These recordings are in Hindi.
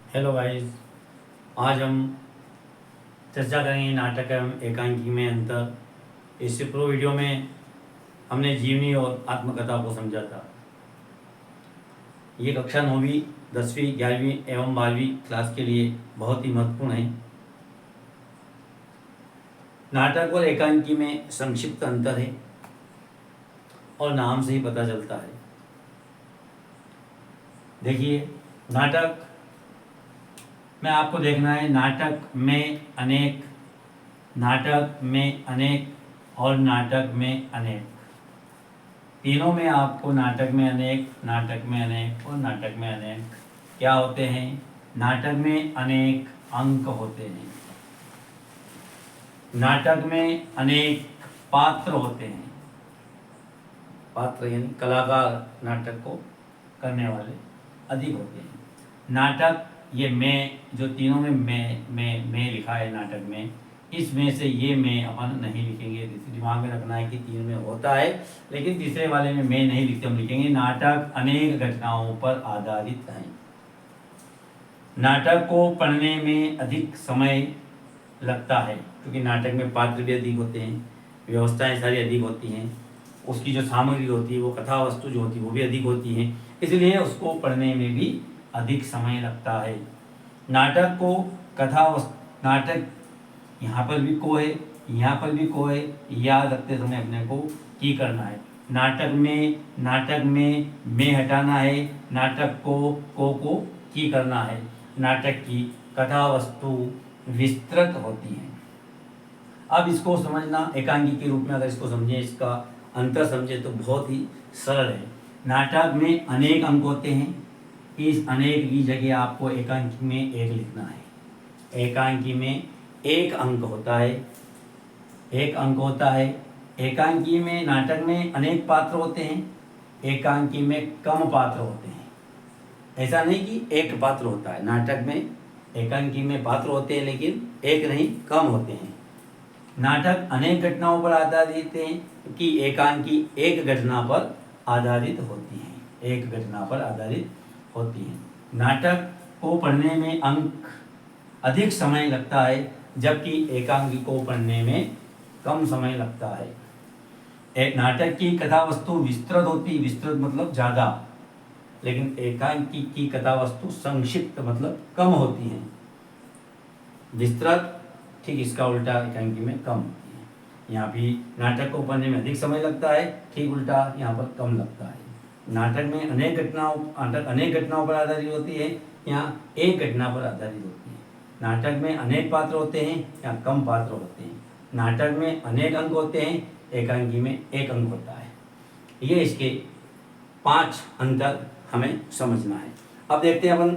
Hello guys. आज हम चर्चा करेंगे नाटक एवं एकांकी में अंतर। इससे पूर्व वीडियो में हमने जीवनी और आत्मकथा को समझा था। ये कक्षा 9वीं 10वीं 11वीं एवं 12वीं क्लास के लिए बहुत ही महत्वपूर्ण है। नाटक और एकांकी में संक्षिप्त अंतर है और नाम से ही पता चलता है। देखिए, नाटक में आपको देखना है नाटक में अनेक, नाटक में अनेक और नाटक में अनेक। तीनों में आपको नाटक में अनेक, नाटक में अनेक और नाटक में अनेक क्या होते हैं। नाटक में अनेक अंक होते हैं, नाटक में अनेक पात्र होते हैं। पात्र यानी कलाकार नाटक को करने वाले अधिक होते हैं। नाटक ये मैं जो तीनों में मैं लिखा है नाटक में, इसमें से ये मैं अपन नहीं लिखेंगे। दिमाग में रखना है कि तीन में होता है, लेकिन तीसरे वाले में मैं नहीं लिखते, हम लिखेंगे नाटक अनेक घटनाओं पर आधारित है। नाटक को पढ़ने में अधिक समय लगता है क्योंकि नाटक में पात्र भी अधिक होते हैं, व्यवस्थाएं सारी अधिक होती हैं, उसकी जो सामग्री होती है वो कथा वस्तु जो होती है वो भी अधिक होती है, इसलिए उसको पढ़ने में भी अधिक समय लगता है। नाटक को नाटक यहाँ पर भी को है, यहाँ पर भी को है, याद रखते समय अपने को की करना है। नाटक में मैं हटाना है, नाटक को की करना है। नाटक की कथा वस्तु विस्तृत होती है। अब इसको समझना एकांकी के रूप में, अगर इसको समझे, इसका अंतर समझे तो बहुत ही सरल है। नाटक में अनेक अंक होते हैं, इस अनेक की जगह आपको एकांकी में एक लिखना है। एकांकी में एक अंक होता है, एक अंक होता है। एकांकी में नाटक में अनेक पात्र होते हैं, एकांकी में कम पात्र होते हैं। ऐसा नहीं कि एक पात्र होता है, नाटक में एकांकी में पात्र होते हैं लेकिन एक नहीं, कम होते हैं। नाटक अनेक घटनाओं पर आधारित हैं कि एकांकी एक घटना पर आधारित होती है, एक घटना पर आधारित होती है। नाटक को पढ़ने में अंक अधिक समय लगता है जबकि एकांकी को पढ़ने में कम समय लगता है। एक नाटक की कथा वस्तु विस्तृत होती, विस्तृत मतलब ज़्यादा, लेकिन एकांकी की कथा वस्तु संक्षिप्त मतलब कम होती है। विस्तृत ठीक इसका उल्टा एकांकी में कम होती है। यहाँ भी नाटक को पढ़ने में अधिक समय लगता है, ठीक उल्टा यहाँ पर कम लगता है। नाटक में अनेक घटनाओं पर आधारित होती है, यहाँ एक घटना पर आधारित होती है। नाटक में अनेक पात्र होते हैं, यहाँ कम पात्र होते हैं। नाटक में अनेक अंक होते हैं, एकांकी में एक अंक होता है। ये इसके 5 अंतर हमें समझना है। अब देखते हैं अपन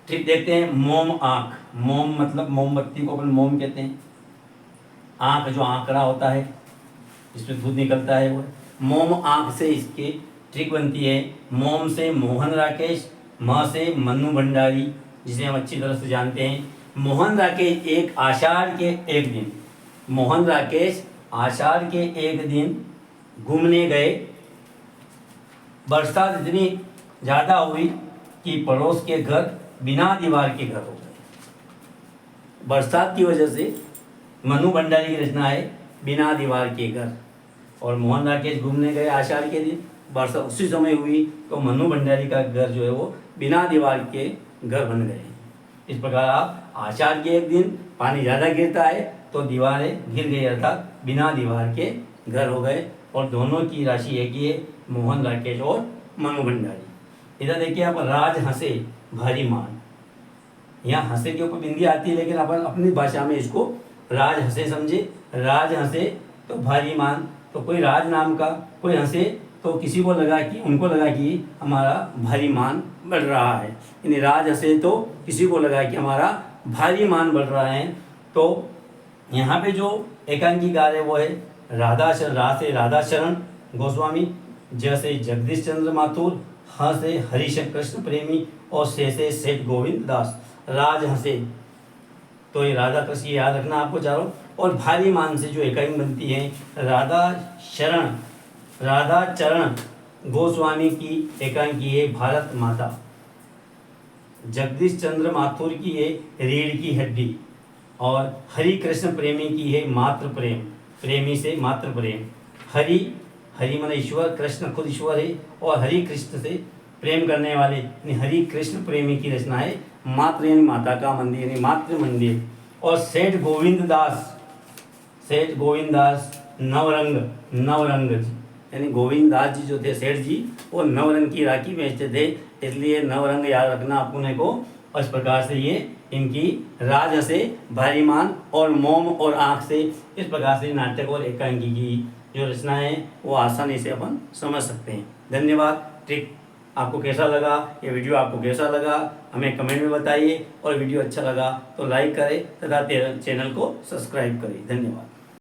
ट्रिक देखते हैं। मोम आँख, मोम मतलब मोमबत्ती को अपन मोम कहते हैं। आँख जो आंकड़ा होता है इसमें दूध निकलता है वो मोम आँख से इसके ट्रिक बनती है। मोम से मोहन राकेश, म से मन्नू भंडारी जिसे हम अच्छी तरह से जानते हैं। मोहन राकेश एक आषाढ़ के एक दिन, मोहन राकेश आषाढ़ के एक दिन घूमने गए। बरसात इतनी ज़्यादा हुई कि पड़ोस के घर बिना दीवार के घर हो गए। बरसात की वजह से मन्नू भंडारी की रचना है बिना दीवार के घर। और मोहन राकेश घूमने गए आषाढ़ के दिन, बरसात उसी समय हुई तो मन्नू भंडारी का घर जो है वो बिना दीवार के घर बन गए। इस प्रकार आप आषाढ़ के एक दिन पानी ज़्यादा गिरता है तो दीवारें गिर गई, अर्थात बिना दीवार के घर हो गए। और दोनों की राशि एक ही है, मोहन राकेश और मन्नू भंडारी। इधर देखिए आप, राज हंसे भारी मान, यहाँ हंसे के ऊपर बिंदी आती है लेकिन अपन अपनी भाषा में इसको राज हंसे समझे। राज हंसे तो भारी मान, तो कोई राज नाम का कोई हंसे तो किसी को लगा कि उनको लगा कि हमारा भारी मान बढ़ रहा है, यानी राज हंसे तो किसी को लगा कि हमारा भारी मान बढ़ रहा है। तो यहाँ पे जो एकांकी गा रहे वो है राधाशरण, रा से राधाशरण गोस्वामी, ज से जगदीश चंद्र माथुर, ह से हरिशंकर कृष्ण प्रेमी और से सेठ गोविंद दास। राज हंसे तो ये राधा कृष्ण याद रखना आपको चारों। और भारी मान से जो एकांकी बनती है राधा चरण गोस्वामी की एकांकी है भारत माता। जगदीश चंद्र माथुर की है रीढ़ की हड्डी, और हरि कृष्ण प्रेमी की है मात्र प्रेम, प्रेमी से मात्र प्रेम। हरि, हरि मन ईश्वर, कृष्ण खुद ईश्वर है, और हरि कृष्ण से प्रेम करने वाले यानी हरि कृष्ण प्रेमी की रचना है मात्र यानी माता का मंदिर यानी मातृ मंदिर। और सेठ गोविंद दास, सेठ गोविंद दास नवरंग, नवरंग जी यानी गोविंद दास जी जो थे सेठ जी, वो नवरंग की राखी बेचते थे, इसलिए नवरंग याद रखना अपने को। और इस प्रकार से ये इनकी राज से भारीमान और मोम और आँख से, इस प्रकार से नाटक और एकांकी की जो रचना है वो आसानी से अपन समझ सकते हैं। धन्यवाद। ट्रिक आपको कैसा लगा, ये वीडियो आपको कैसा लगा हमें कमेंट में बताइए, और वीडियो अच्छा लगा तो लाइक करें तथा चैनल को सब्सक्राइब करें। धन्यवाद।